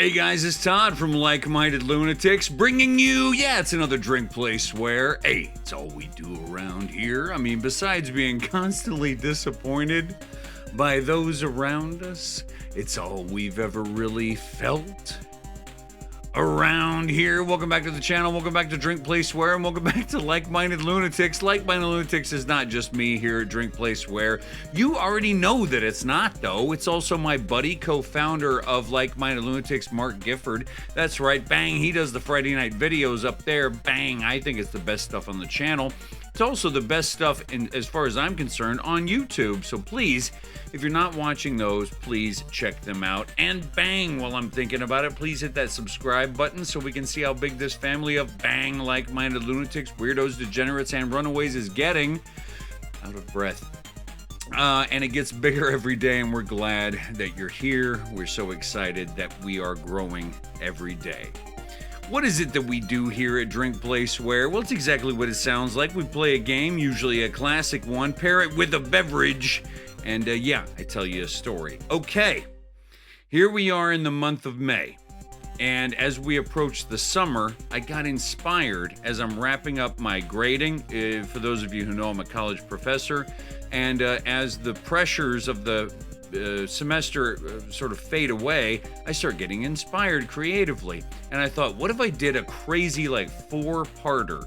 Hey guys, it's Todd from Like Minded Lunatics, bringing you, it's another drink place where, hey, it's all we do around here. I mean, besides being constantly disappointed by those around us, it's all we've ever really felt around here. Welcome back to the channel, welcome back to Drink Place Where, and welcome back to Like Minded Lunatics. Like Minded Lunatics is not just me here at Drink Place Where. You already know that it's not, though. It's also my buddy, co-founder of Like Minded Lunatics, Mark Gifford. That's right, bang, he does the Friday night videos up there. Bang, I think it's the best stuff on the channel. It's also the best stuff, as far as I'm concerned, on YouTube. So please, if you're not watching those, please check them out. And bang, while I'm thinking about it, please hit that subscribe button so we can see how big this family of bang, like-minded lunatics, weirdos, degenerates, and runaways is getting. Out of breath. And it gets bigger every day, and we're glad that you're here. We're so excited that we are growing every day. What is it that we do here at Drink Place Where? Well, it's exactly what it sounds like. We play a game, usually a classic one, pair it with a beverage, and I tell you a story. Okay, here we are in the month of May, and as we approach the summer, I got inspired as I'm wrapping up my grading. For those of you who know, I'm a college professor, and as the pressures of the semester sort of fade away, I start getting inspired creatively. And I thought, what if I did a crazy like 4-parter?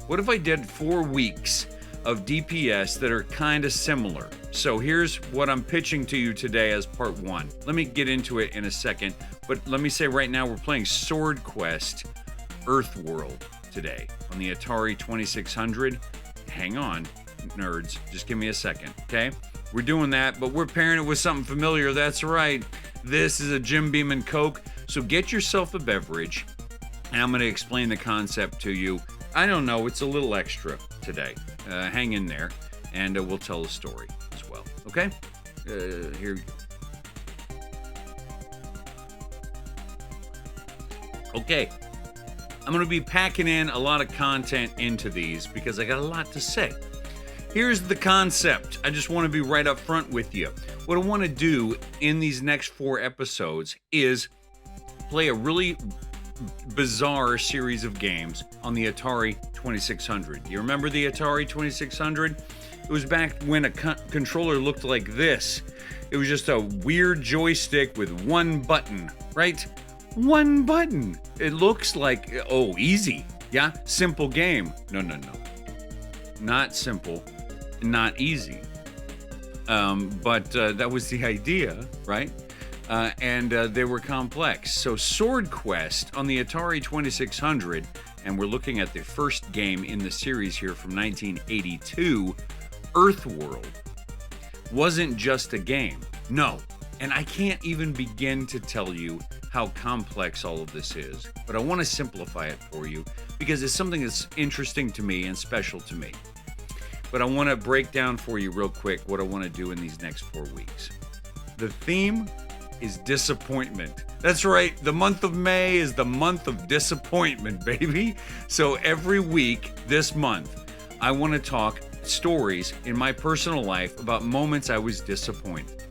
What if I did 4 weeks of DPS that are kind of similar? So here's what I'm pitching to you today as part 1. Let me get into it in a second, but let me say right now we're playing Swordquest Earthworld today on the Atari 2600. Hang on, nerds, just give me a second, okay? We're doing that, but we're pairing it with something familiar. That's right. This is a Jim Beam and Coke. So get yourself a beverage, and I'm going to explain the concept to you. I don't know. It's a little extra today. Hang in there, and we'll tell the story as well. Okay? Here we go. Okay. I'm going to be packing in a lot of content into these because I got a lot to say. Here's the concept. I just want to be right up front with you. What I want to do in these next 4 episodes is play a really bizarre series of games on the Atari 2600. You remember the Atari 2600? It was back when a controller looked like this. It was just a weird joystick with one button, right? One button. It looks like, oh, easy. Yeah, simple game. No. Not simple. Not easy, but that was the idea, right? And they were complex. So Swordquest on the Atari 2600, and we're looking at the first game in the series here from 1982, Earthworld, wasn't just a game. No, and I can't even begin to tell you how complex all of this is, but I want to simplify it for you because it's something that's interesting to me and special to me. But I want to break down for you real quick what I want to do in these next 4 weeks. The theme is disappointment. That's right, the month of May is the month of disappointment, baby. So every week this month, I want to talk stories in my personal life about moments I was disappointed.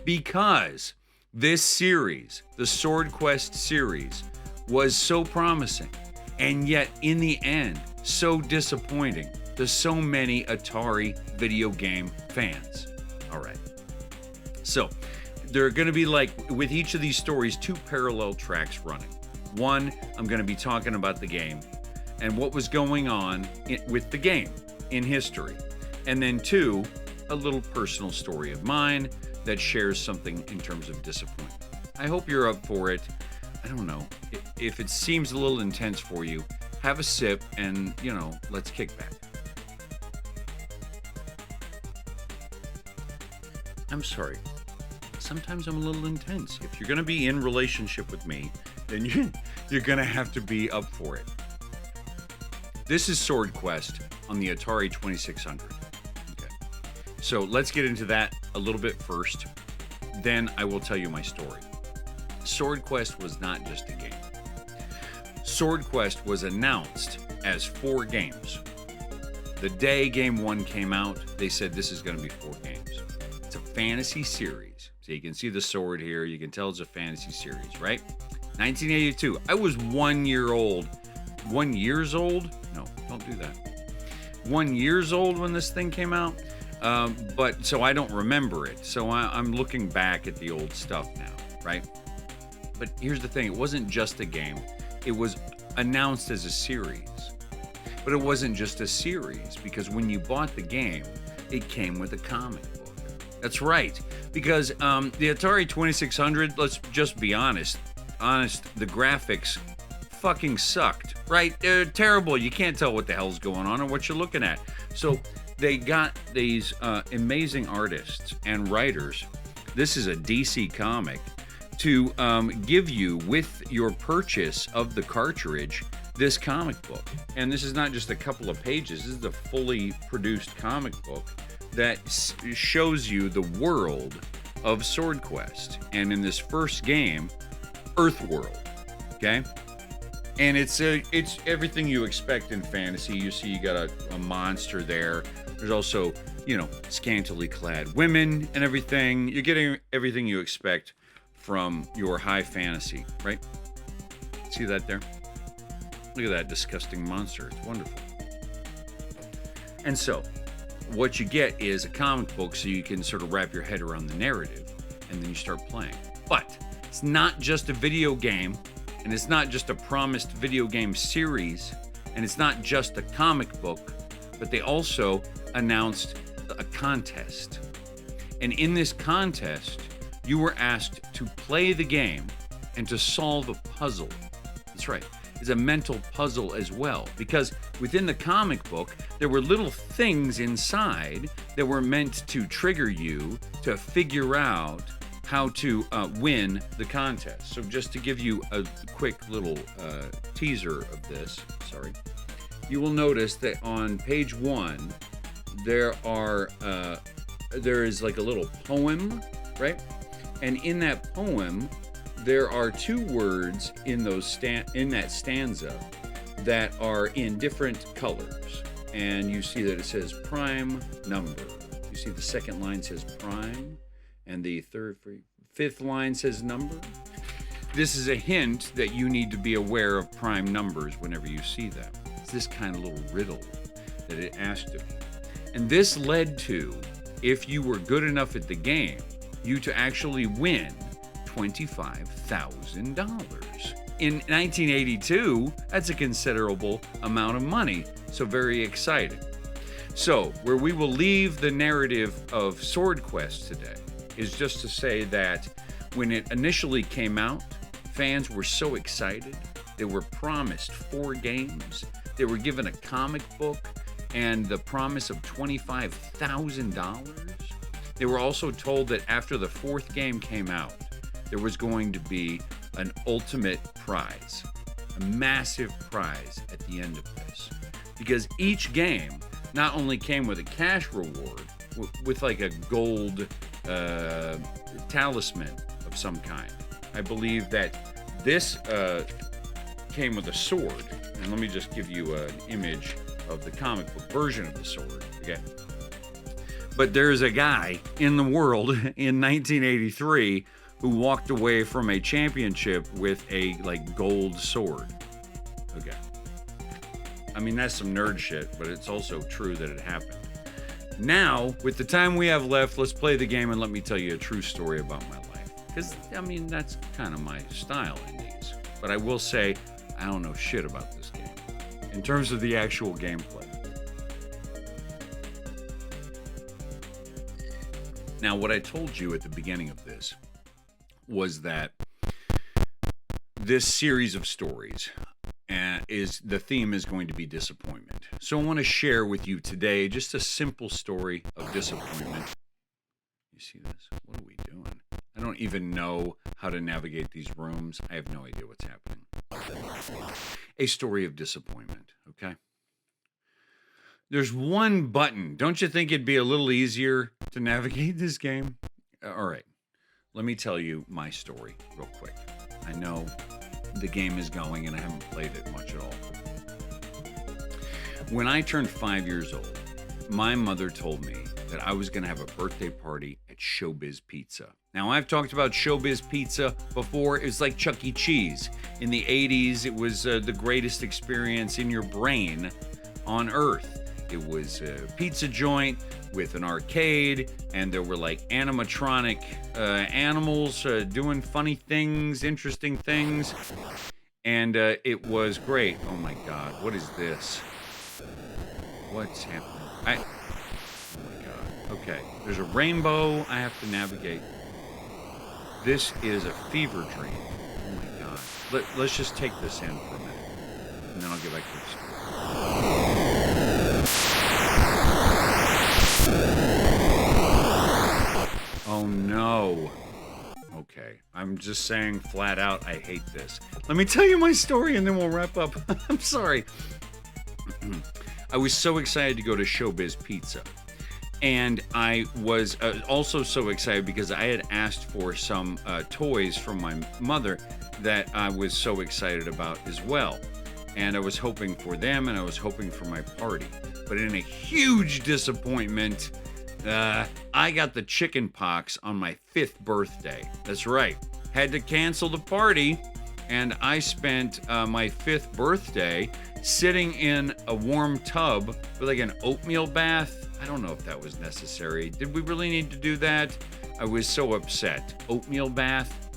Because this series, the Swordquest series, was so promising, and yet in the end, so disappointing to so many Atari video game fans. All right. So there are going to be, like, with each of these stories, 2 parallel tracks running. One, I'm going to be talking about the game and what was going on with the game in history. And then 2, a little personal story of mine that shares something in terms of disappointment. I hope you're up for it. I don't know. If it seems a little intense for you, have a sip and, let's kick back. I'm sorry. Sometimes I'm a little intense. If you're going to be in relationship with me, then you're going to have to be up for it. This is Swordquest on the Atari 2600. Okay. So let's get into that a little bit first. Then I will tell you my story. Swordquest was not just a game. Swordquest was announced as 4 games. The day game 1 came out, they said this is going to be 4 games. It's a fantasy series. So you can see the sword here. You can tell it's a fantasy series, right? 1982. I was 1 year old. 1 years old? No, don't do that. 1 years old when this thing came out. But so I don't remember it. So I'm looking back at the old stuff now, right? But here's the thing. It wasn't just a game. It was announced as a series. But it wasn't just a series, because when you bought the game, it came with a comic book. That's right. Because the Atari 2600, let's just be honest, the graphics fucking sucked, right? They're terrible. You can't tell what the hell's going on or what you're looking at. So they got these amazing artists and writers. This is a DC comic, to give you, with your purchase of the cartridge, this comic book. And this is not just a couple of pages. This is a fully produced comic book that shows you the world of Swordquest. And in this first game, Earthworld, okay? And it's everything you expect in fantasy. You see, you got a monster there. There's also, scantily clad women and everything. You're getting everything you expect from your high fantasy, right? See that there? Look at that disgusting monster. It's wonderful. And so, what you get is a comic book so you can sort of wrap your head around the narrative, and then you start playing. But it's not just a video game, and it's not just a promised video game series, and it's not just a comic book, but they also announced a contest. And in this contest, you were asked to play the game and to solve a puzzle. That's right. It's a mental puzzle as well, because within the comic book, there were little things inside that were meant to trigger you to figure out how to win the contest. So just to give you a quick little teaser of this, you will notice that on page 1, there is like a little poem, right? And in that poem, there are 2 words in that stanza that are in different colors. And you see that it says prime number. You see the second line says prime, and the fifth line says number. This is a hint that you need to be aware of prime numbers whenever you see them. It's this kind of little riddle that it asked of you. And this led to, if you were good enough at the game, you to actually win $25,000. In 1982, that's a considerable amount of money, so very exciting. So, where we will leave the narrative of Swordquest today is just to say that when it initially came out, fans were so excited. They were promised 4 games. They were given a comic book and the promise of $25,000. They were also told that after the 4th game came out, there was going to be an ultimate prize, a massive prize at the end of this. Because each game not only came with a cash reward, with like a gold talisman of some kind. I believe that this came with a sword. And let me just give you an image of the comic book version of the sword, okay? But there's a guy in the world in 1983 who walked away from a championship with a gold sword. Okay. I mean, that's some nerd shit, but it's also true that it happened. Now, with the time we have left, let's play the game and let me tell you a true story about my life. Because, I mean, that's kind of my style in these. But I will say, I don't know shit about this game in terms of the actual gameplay. Now, what I told you at the beginning of this was that this series of stories the theme is going to be disappointment. So I want to share with you today just a simple story of disappointment. You see this? What are we doing? I don't even know how to navigate these rooms. I have no idea what's happening. A story of disappointment, okay? There's one button. Don't you think it'd be a little easier to navigate this game? All right. Let me tell you my story real quick. I know the game is going and I haven't played it much at all. When I turned 5 years old, my mother told me that I was going to have a birthday party at Showbiz Pizza. Now, I've talked about Showbiz Pizza before. It was like Chuck E. Cheese. In the 80s, it was the greatest experience in your brain on Earth. It was a pizza joint with an arcade, and there were like animatronic animals doing funny things, interesting things, and it was great. Oh my God, what is this? What's happening? Oh my God. Okay, there's a rainbow I have to navigate. This is a fever dream. Oh my God. Let's just take this in for a minute, and then I'll get back to the story. Oh no. Okay, I'm just saying flat out, I hate this. Let me tell you my story and then we'll wrap up. I'm sorry. I was so excited to go to Showbiz Pizza. And I was also so excited because I had asked for some toys from my mother that I was so excited about as well. And I was hoping for them and I was hoping for my party. But in a huge disappointment, I got the chicken pox on my 5th birthday. That's right. Had to cancel the party, and I spent my 5th birthday sitting in a warm tub with like an oatmeal bath. I don't know if that was necessary. Did we really need to do that? I was so upset. Oatmeal bath.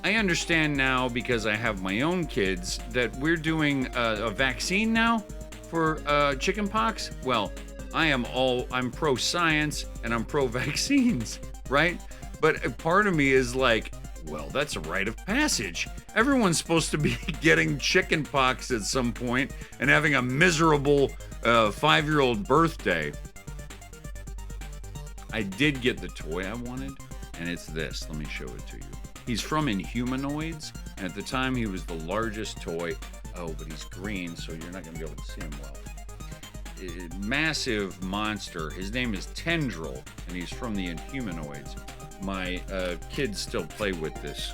I understand now, because I have my own kids, that we're doing a vaccine now for chickenpox. Well, I'm pro-science and I'm pro-vaccines, right? But part of me is like, well, that's a rite of passage. Everyone's supposed to be getting chickenpox at some point and having a miserable 5-year-old birthday. I did get the toy I wanted, and it's this. Let me show it to you. He's from Inhumanoids, and at the time he was the largest toy. Oh, but he's green, so you're not going to be able to see him well. Massive monster. His name is Tendril, and he's from the Inhumanoids. My kids still play with this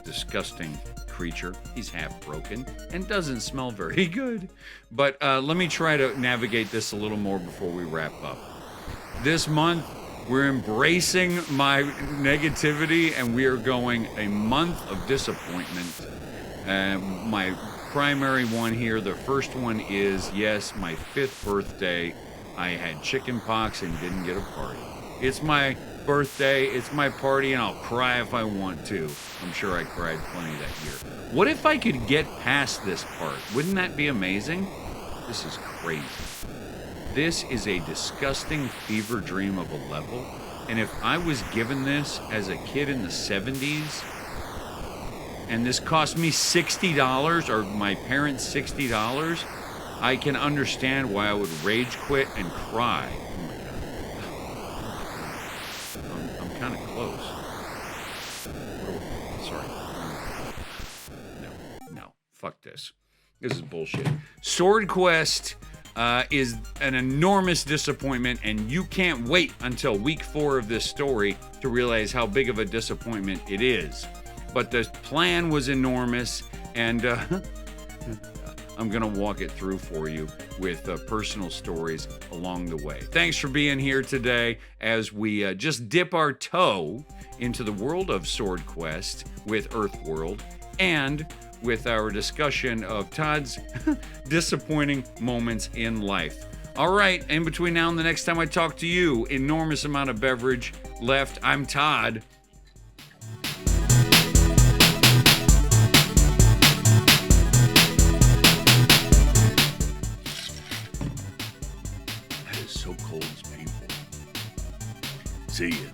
disgusting creature. He's half broken and doesn't smell very good. But let me try to navigate this a little more before we wrap up. This month, we're embracing my negativity, and we are going a month of disappointment. My primary one here, the first one is, yes, my 5th birthday. I had chicken pox and didn't get a party. It's my birthday, it's my party, and I'll cry if I want to. I'm sure I cried plenty that year. What if I could get past this part? Wouldn't that be amazing? This is crazy. This is a disgusting fever dream of a level, and if I was given this as a kid in the 70s, and this cost me $60, or my parents $60, I can understand why I would rage quit and cry. Oh my God. I'm kind of close. Sorry. No. Fuck this. This is bullshit. Swordquest is an enormous disappointment, and you can't wait until week 4 of this story to realize how big of a disappointment it is. But the plan was enormous, and I'm going to walk it through for you with personal stories along the way. Thanks for being here today as we just dip our toe into the world of Swordquest with Earthworld, and with our discussion of Todd's disappointing moments in life. All right, in between now and the next time I talk to you, enormous amount of beverage left. I'm Todd. That is so cold, it's painful. See ya.